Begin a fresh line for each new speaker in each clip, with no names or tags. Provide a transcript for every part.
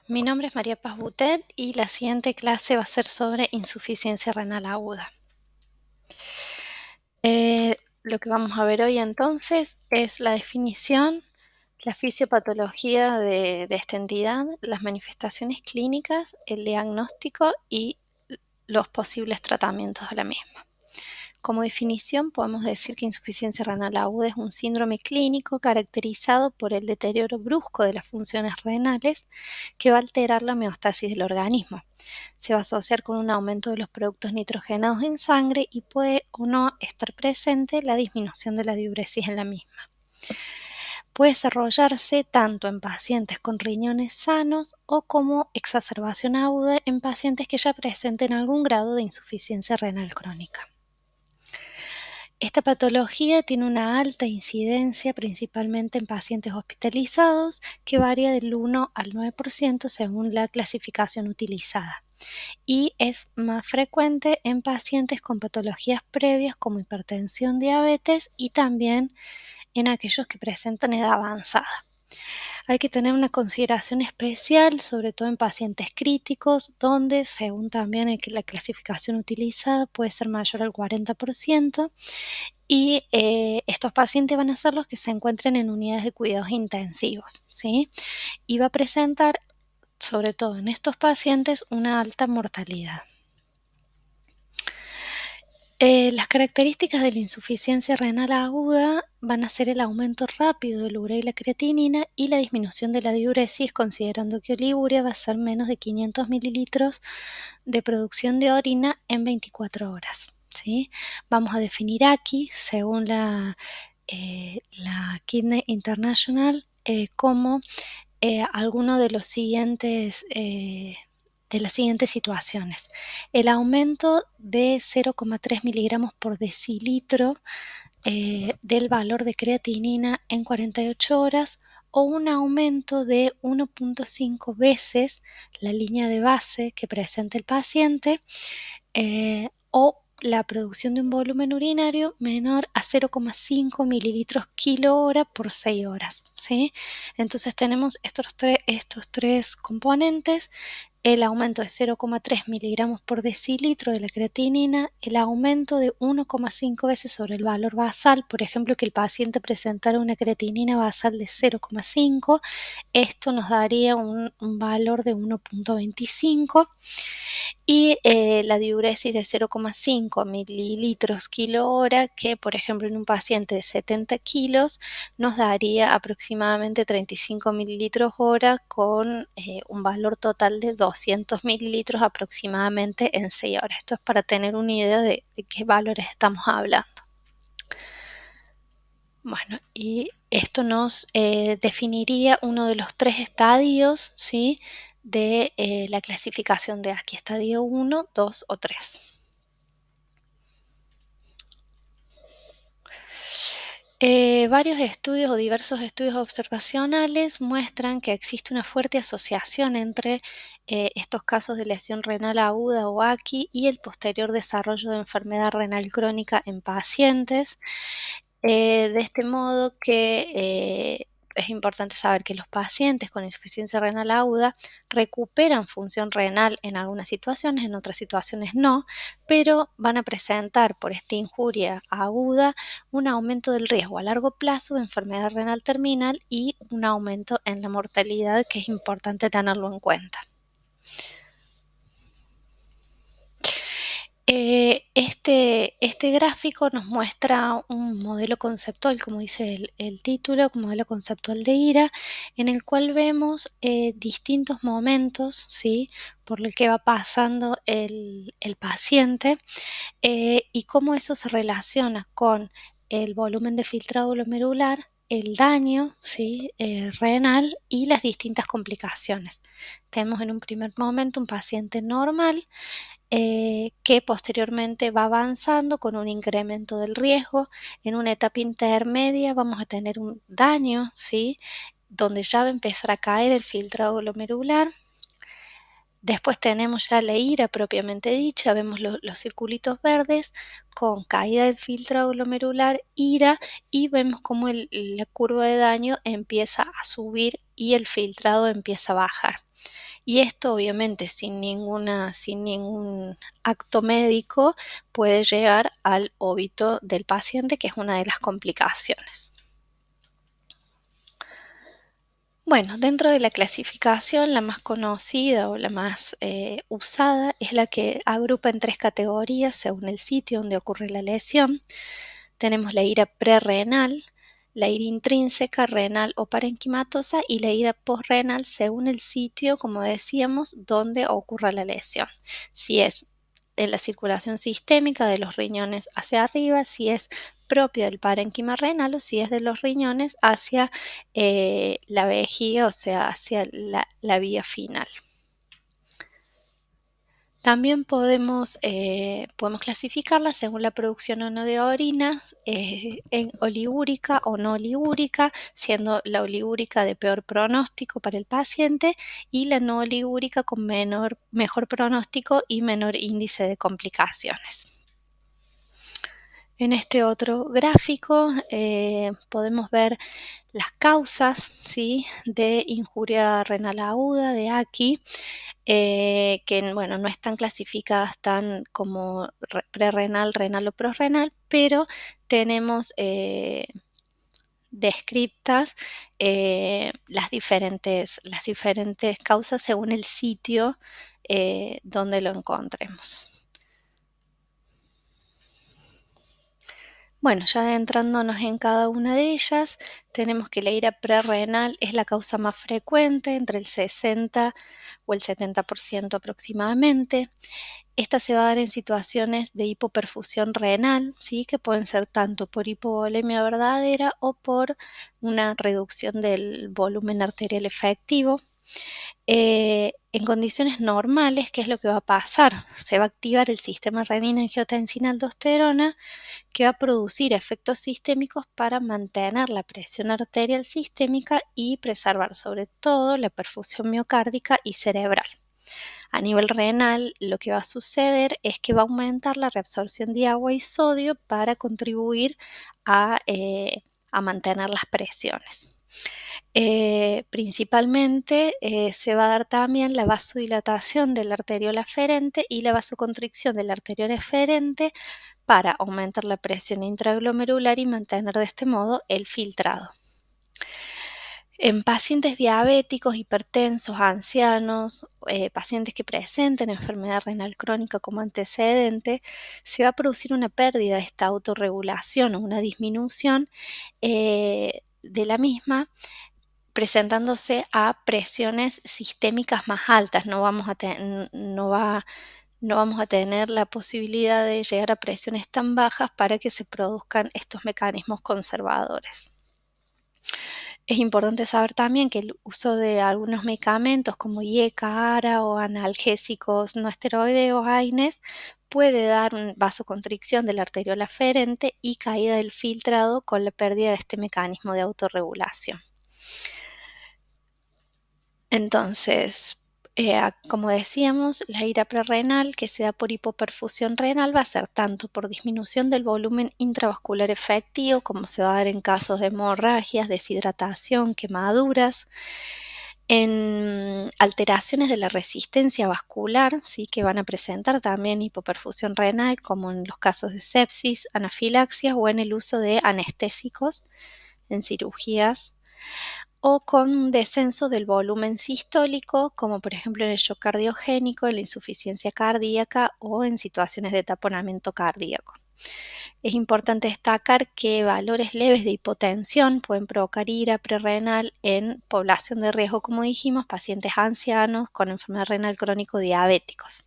Mi nombre es María Paz Butet y la siguiente clase va a ser sobre insuficiencia renal aguda. Lo que vamos a ver hoy entonces es la definición, la fisiopatología de esta entidad, las manifestaciones clínicas, el diagnóstico y los posibles tratamientos de la misma. Como definición, podemos decir que insuficiencia renal aguda es un síndrome clínico caracterizado por el deterioro brusco de las funciones renales que va a alterar la homeostasis del organismo. Se va a asociar con un aumento de los productos nitrogenados en sangre y puede o no estar presente la disminución de la diuresis en la misma. Puede desarrollarse tanto en pacientes con riñones sanos o como exacerbación aguda en pacientes que ya presenten algún grado de insuficiencia renal crónica. Esta patología tiene una alta incidencia principalmente en pacientes hospitalizados, que varía del 1 al 9% según la clasificación utilizada, y es más frecuente en pacientes con patologías previas como hipertensión, diabetes y también en aquellos que presentan edad avanzada. Hay que tener una consideración especial, sobre todo en pacientes críticos, donde, según también la clasificación utilizada, puede ser mayor al 40%, y estos pacientes van a ser los que se encuentren en unidades de cuidados intensivos, ¿sí? Y va a presentar, sobre todo en estos pacientes, una alta mortalidad. Las características de la insuficiencia renal aguda van a ser el aumento rápido del urea y la creatinina y la disminución de la diuresis, considerando que oliguria va a ser menos de 500 mililitros de producción de orina en 24 horas, ¿sí? Vamos a definir aquí, según la Kidney International, como alguno de los siguientes de las siguientes situaciones: el aumento de 0,3 miligramos por decilitro del valor de creatinina en 48 horas, o un aumento de 1,5 veces la línea de base que presenta el paciente, o la producción de un volumen urinario menor a 0,5 mililitros kilo hora por 6 horas, ¿sí? Entonces tenemos estos tres componentes: el aumento de 0,3 miligramos por decilitro de la creatinina, el aumento de 1,5 veces sobre el valor basal, por ejemplo, que el paciente presentara una creatinina basal de 0,5, esto nos daría un valor de 1,25, y la diuresis de 0,5 mililitros kilo hora, que por ejemplo en un paciente de 70 kilos nos daría aproximadamente 35 mililitros hora, con un valor total de 200 mililitros aproximadamente en 6 horas. Esto es para tener una idea de qué valores estamos hablando. Bueno, y esto nos definiría uno de los 3 estadios, ¿sí?, de la clasificación de aquí: estadio 1, 2 o 3. Varios estudios o diversos estudios observacionales muestran que existe una fuerte asociación entre estos casos de lesión renal aguda o AKI y el posterior desarrollo de enfermedad renal crónica en pacientes. De este modo que es importante saber que los pacientes con insuficiencia renal aguda recuperan función renal en algunas situaciones, en otras situaciones no, pero van a presentar por esta injuria aguda un aumento del riesgo a largo plazo de enfermedad renal terminal y un aumento en la mortalidad, que es importante tenerlo en cuenta. Este gráfico nos muestra un modelo conceptual, como dice el título, un modelo conceptual de IRA, en el cual vemos distintos momentos, ¿sí?, por el que va pasando el paciente, y cómo eso se relaciona con el volumen de filtrado glomerular, el daño, ¿sí?, renal y las distintas complicaciones. Tenemos en un primer momento un paciente normal, que posteriormente va avanzando con un incremento del riesgo. En una etapa intermedia vamos a tener un daño, ¿sí?, donde ya va a empezar a caer el filtrado glomerular. Después tenemos ya la IRA propiamente dicha, vemos los circulitos verdes con caída del filtrado glomerular, IRA, y vemos cómo la curva de daño empieza a subir y el filtrado empieza a bajar. Y esto obviamente sin ningún acto médico puede llegar al óbito del paciente, que es una de las complicaciones. Bueno, dentro de la clasificación, la más conocida o la más usada es la que agrupa en tres categorías según el sitio donde ocurre la lesión. Tenemos la ira prerrenal, la ira intrínseca, renal o parenquimatosa y la ira posrenal según el sitio, como decíamos, donde ocurra la lesión. Si es en la circulación sistémica de los riñones hacia arriba, si es propio del parénquima renal o si es de los riñones hacia la vejiga, o sea, hacia la vía final. También podemos clasificarla según la producción o no de orinas, en oligúrica o no oligúrica, siendo la oligúrica de peor pronóstico para el paciente y la no oligúrica con mejor pronóstico y menor índice de complicaciones. En este otro gráfico podemos ver las causas, ¿sí?, de injuria renal aguda, de AKI, que bueno, no están clasificadas tan como prerrenal, renal o prosrenal, pero tenemos descriptas las diferentes causas según el sitio donde lo encontremos. Bueno, ya adentrándonos en cada una de ellas, tenemos que la ira prerrenal es la causa más frecuente, entre el 60 o el 70% aproximadamente. Esta se va a dar en situaciones de hipoperfusión renal, ¿sí?, que pueden ser tanto por hipovolemia verdadera o por una reducción del volumen arterial efectivo. En condiciones normales, ¿qué es lo que va a pasar? Se va a activar el sistema renina-angiotensina-aldosterona, que va a producir efectos sistémicos para mantener la presión arterial sistémica y preservar sobre todo la perfusión miocárdica y cerebral. A nivel renal, lo que va a suceder es que va a aumentar la reabsorción de agua y sodio para contribuir a mantener las presiones. Principalmente se va a dar también la vasodilatación de la arteriola aferente y la vasoconstricción de la arteriola eferente para aumentar la presión intraglomerular y mantener de este modo el filtrado. En pacientes diabéticos, hipertensos, ancianos, pacientes que presenten enfermedad renal crónica como antecedente, se va a producir una pérdida de esta autorregulación o una disminución de la misma, presentándose a presiones sistémicas más altas. No vamos a tener la posibilidad de llegar a presiones tan bajas para que se produzcan estos mecanismos conservadores. Es importante saber también que el uso de algunos medicamentos como IECA, ARA o analgésicos no esteroideos, AINES, puede dar una vasoconstricción de la arteriola aferente y caída del filtrado con la pérdida de este mecanismo de autorregulación. Entonces, como decíamos, la ira prerrenal que se da por hipoperfusión renal va a ser tanto por disminución del volumen intravascular efectivo, como se va a dar en casos de hemorragias, deshidratación, quemaduras, en alteraciones de la resistencia vascular, ¿sí?, que van a presentar también hipoperfusión renal, como en los casos de sepsis, anafilaxias o en el uso de anestésicos en cirugías, o con un descenso del volumen sistólico, como por ejemplo en el shock cardiogénico, en la insuficiencia cardíaca o en situaciones de taponamiento cardíaco. Es importante destacar que valores leves de hipotensión pueden provocar ira prerrenal en población de riesgo, como dijimos, pacientes ancianos con enfermedad renal crónico diabéticos.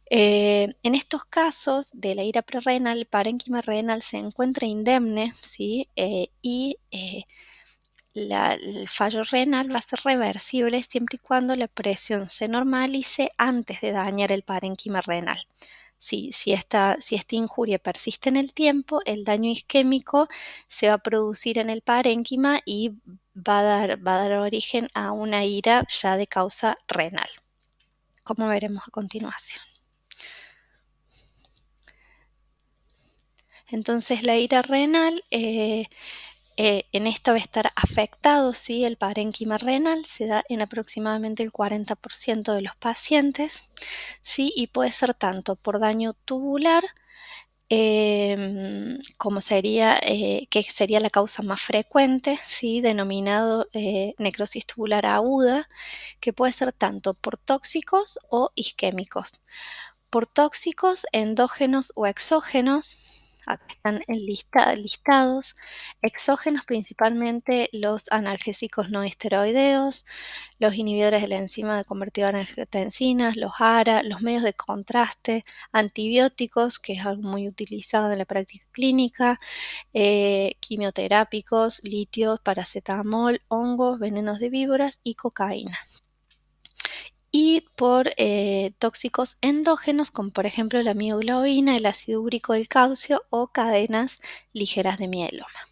En estos casos de la ira prerrenal, el parénquima renal se encuentra indemne, ¿sí?, el fallo renal va a ser reversible siempre y cuando la presión se normalice antes de dañar el parénquima renal. Si esta injuria persiste en el tiempo, el daño isquémico se va a producir en el parénquima y va a dar origen a una ira ya de causa renal, como veremos a continuación. Entonces, la ira renal en esto va a estar afectado, ¿sí? El parénquima renal se da en aproximadamente el 40% de los pacientes, ¿sí? Y puede ser tanto por daño tubular, como sería, que sería la causa más frecuente, ¿sí? Denominado necrosis tubular aguda, que puede ser tanto por tóxicos o isquémicos. Por tóxicos, endógenos o exógenos, acá están listados, exógenos principalmente los analgésicos no esteroideos, los inhibidores de la enzima de convertidora en angiotensinas, los ARA, los medios de contraste, antibióticos, que es algo muy utilizado en la práctica clínica, quimioterápicos, litios, paracetamol, hongos, venenos de víboras y cocaína. Y por tóxicos endógenos, como por ejemplo la mioglobina, el ácido úrico del calcio o cadenas ligeras de mieloma.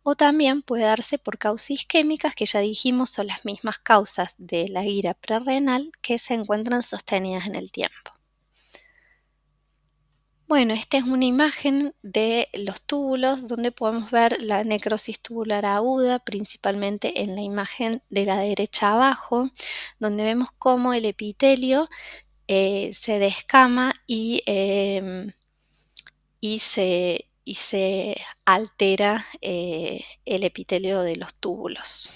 O también puede darse por causas isquémicas, que ya dijimos son las mismas causas de la ira prerrenal que se encuentran sostenidas en el tiempo. Bueno, esta es una imagen de los túbulos donde podemos ver la necrosis tubular aguda, principalmente en la imagen de la derecha abajo, donde vemos cómo el epitelio se descama y se altera el epitelio de los túbulos.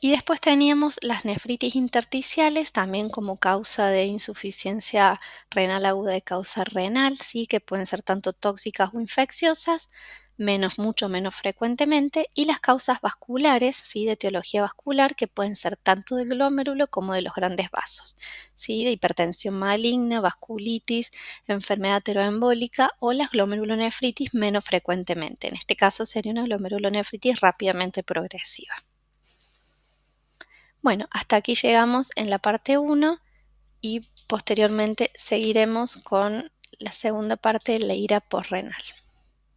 Y después teníamos las nefritis intersticiales, también como causa de insuficiencia renal aguda de causa renal, ¿sí? Que pueden ser tanto tóxicas o infecciosas, mucho menos frecuentemente, y las causas vasculares, ¿sí? De etiología vascular, que pueden ser tanto del glomérulo como de los grandes vasos, ¿sí? De hipertensión maligna, vasculitis, enfermedad ateroembólica o las glomerulonefritis menos frecuentemente. En este caso sería una glomerulonefritis rápidamente progresiva. Bueno, hasta aquí llegamos en la parte 1 y posteriormente seguiremos con la segunda parte de la ira posrenal.